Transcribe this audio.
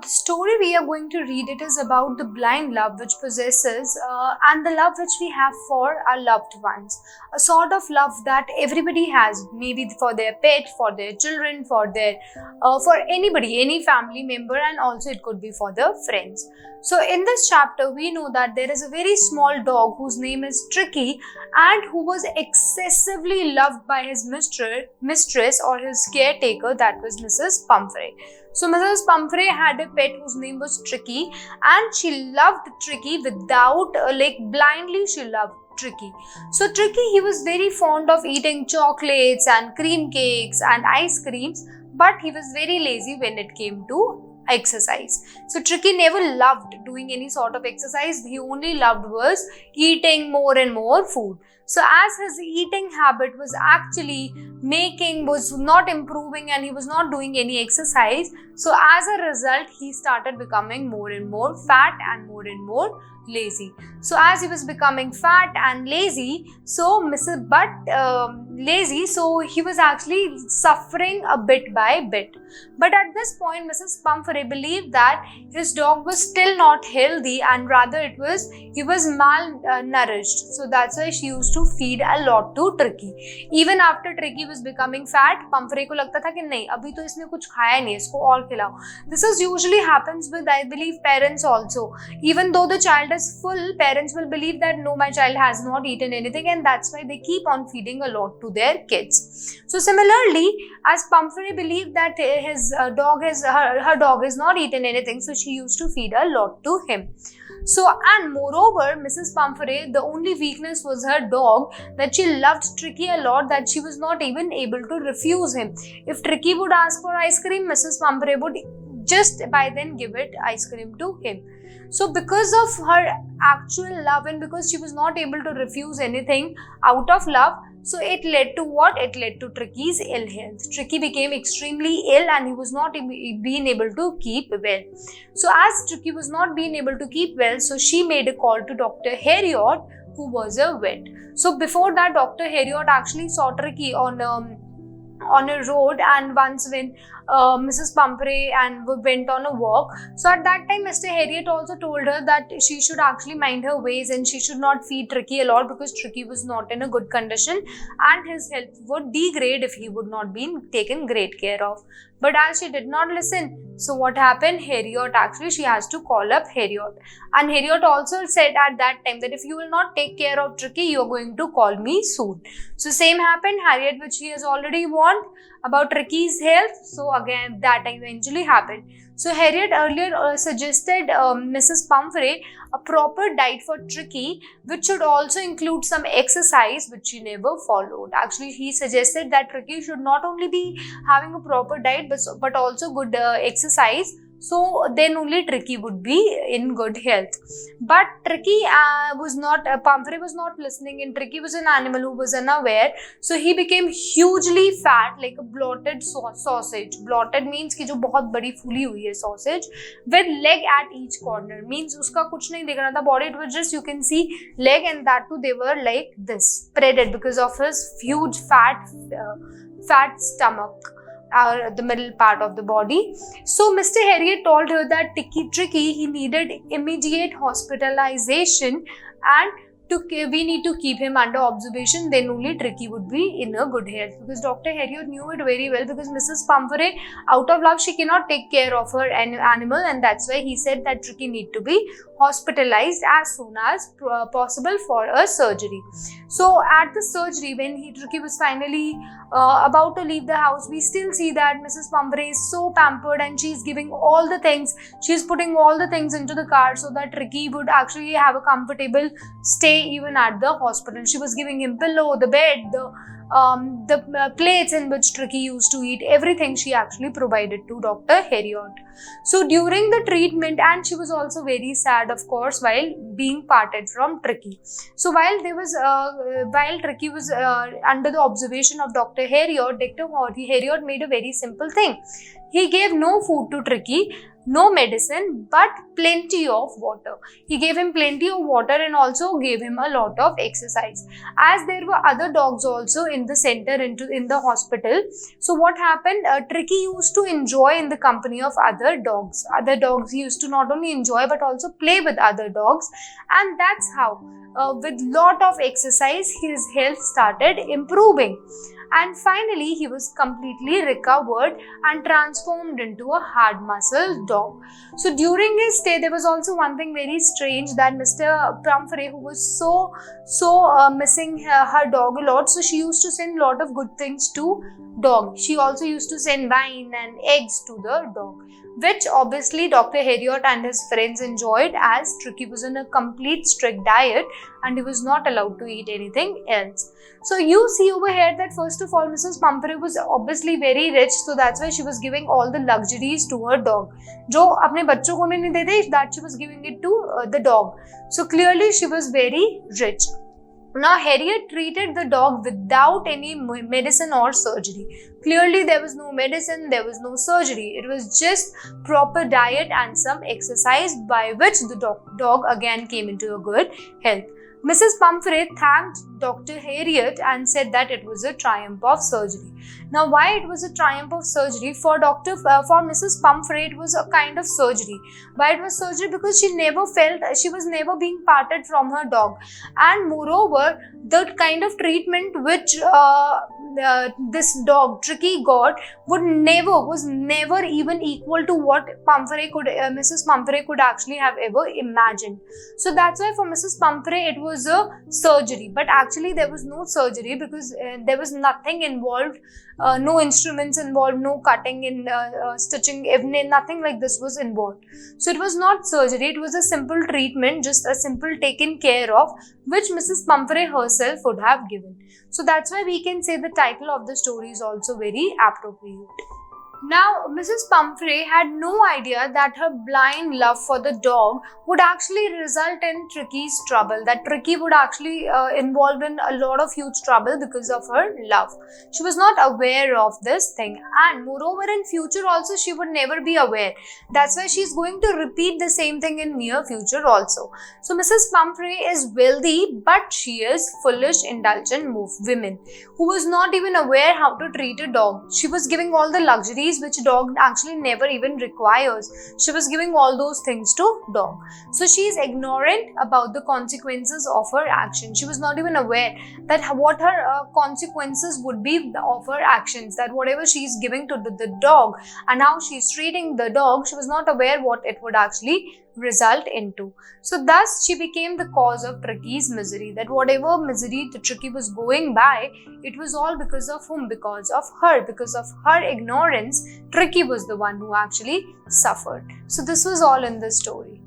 the story we are going to read, it is about the blind love which possesses and the love which we have for our loved ones. A sort of love that everybody has, maybe for their pet, for their children, for anybody, any family member, and also it could be for the friends. So in this chapter, we know that there is a very small dog whose name is Tricky and who was excessively loved by his mistress or his caretaker, that was Mrs. Pumphrey. So Mrs. Pumphrey had a pet whose name was Tricky, and she loved Tricky without, blindly she loved Tricky. So Tricky, he was very fond of eating chocolates and cream cakes and ice creams, but he was very lazy when it came to exercise. So Tricky never loved doing any sort of exercise. He only loved was eating more and more food. So as his eating habit was not improving and he was not doing any exercise, so as a result he started becoming more and more fat and more lazy. So as he was becoming fat and lazy, so he was actually suffering a bit by bit. But at this point, Mrs. Pumphrey believed that his dog was still not healthy, and rather he was malnourished. So that's why she used to feed a lot to Tricky. Even after Tricky was becoming fat, Pumphrey को लगता था कि नहीं, अभी तो इसने कुछ खाया नहीं, इसको और खिलाओ. This is usually happens with, I believe, parents also. Even though the child is full, parents will believe that no, my child has not eaten anything, and that's why they keep on feeding a lot to their kids. So similarly, as Pumphrey believed that her dog has not eaten anything, so she used to feed a lot to him. So, and moreover, Mrs. Pumphrey, the only weakness was her dog, that she loved Tricky a lot, that she was not even able to refuse him. If Tricky would ask for ice cream, Mrs. Pumphrey would just by then give it ice cream to him. So because of her actual love and because she was not able to refuse anything out of love, so it led to what? It led to Tricky's ill health. Tricky became extremely ill and he was not being able to keep well. So as Tricky was not being able to keep well, so she made a call to Dr. Heriot, who was a vet. So before that, Dr. Heriot actually saw Tricky on a road, and once when Mrs. Pumphrey and went on a walk. So at that time, Mr. Heriot also told her that she should actually mind her ways and she should not feed Tricky a lot because Tricky was not in a good condition and his health would degrade if he would not be taken great care of. But as she did not listen, so what happened? She has to call up Heriot. And Heriot also said at that time that if you will not take care of Tricky, you are going to call me soon. So same happened, Harriet, which she has already warned about Tricky's health. So again, that eventually happened. So Harriet earlier suggested Mrs. Pumphrey a proper diet for Tricky, which should also include some exercise, which she never followed. Actually, he suggested that Tricky should not only be having a proper diet, but also good exercise. So then only Tricky would be in good health. But Tricky Pumphrey was not listening, and Tricky was an animal who was unaware. So he became hugely fat, like a bloated sausage. Bloated means कि जो बहुत बड़ी फूली हुई है sausage, with leg at each corner. Means उसका कुछ नहीं दिख रहा था body, it was just you can see leg, and that too they were like this, spreaded because of his huge fat stomach. The middle part of the body. So Mr. Heriot told her that Tricky, he needed immediate hospitalization and we need to keep him under observation, then only Tricky would be in a good health. Because Dr. Heriot knew it very well, because Mrs. Pumphrey, out of love, she cannot take care of her animal, and that's why he said that Tricky need to be hospitalized as soon as possible for a surgery. So at the surgery, when Tricky was finally about to leave the house, we still see that Mrs. Pumphrey is so pampered and she's giving all the things, she's putting all the things into the car so that Tricky would actually have a comfortable stay even at the hospital. She was giving him pillow, the bed, the plates in which Tricky used to eat, everything she actually provided to Dr. Heriot. So during the treatment, and she was also very sad, of course, while being parted from Tricky. So while Tricky was under the observation of Dr. Heriot, Dr. Heriot made a very simple thing. He gave no food to Tricky, No medicine, but plenty of water. He gave him plenty of water and also gave him a lot of exercise. As there were other dogs also in the center, in the hospital. So what happened? Tricky used to enjoy in the company of other dogs. Other dogs he used to not only enjoy but also play with other dogs, and that's how with lot of exercise his health started improving. And finally, he was completely recovered and transformed into a hard muscle dog. So during his stay, there was also one thing very strange, that Mr. Pumphrey, who was so missing her dog a lot, so she used to send a lot of good things to dog. She also used to send wine and eggs to the dog, which obviously Dr. Heriot and his friends enjoyed, as Tricky was on a complete strict diet and he was not allowed to eat anything else. So you see over here that first of all, Mrs. Pumphrey was obviously very rich, so that's why she was giving all the luxuries to her dog. जो अपने बच्चों को नहीं देते, that she was giving it to the dog. So clearly she was very rich. Now Harriet treated the dog without any medicine or surgery. Clearly there was no medicine, there was no surgery. It was just proper diet and some exercise, by which the dog again came into a good health. Mrs. Pumphrey thanked Dr. Heriot and said that it was a triumph of surgery. Now, why it was a triumph of surgery? For Mrs. Pumphrey, it was a kind of surgery. Why it was surgery? Because she never felt, she was never being parted from her dog. And moreover, the kind of treatment which this dog, Tricky, got was never even equal to what Mrs. Pumphrey could actually have ever imagined. So that's why for Mrs. Pumphrey, it was a surgery. But actually, there was no surgery because there was nothing involved, no instruments involved, no cutting and stitching, nothing like this was involved. So it was not surgery, it was a simple treatment, just a simple taken care of, which Mrs. Pumphrey herself would have given. So that's why we can say the title of the story is also very appropriate. Now, Mrs. Pumphrey had no idea that her blind love for the dog would actually result in Tricky's trouble, that Tricky would actually involve in a lot of huge trouble because of her love. She was not aware of this thing, and moreover in future also she would never be aware. That's why she's going to repeat the same thing in near future also. So Mrs. Pumphrey is wealthy, but she is foolish, indulgent woman who was not even aware how to treat a dog. She was giving all the luxuries which dog actually never even requires. She was giving all those things to dog. So she is ignorant about the consequences of her action. She was not even aware that what her consequences would be of her actions, that whatever she is giving to the dog and how she is treating the dog, she was not aware what it would actually result into. So thus she became the cause of Tricky's misery, that whatever misery the Tricky was going by, it was all because of whom? Because of her. Because of her ignorance, Tricky was the one who actually suffered. So this was all in the story.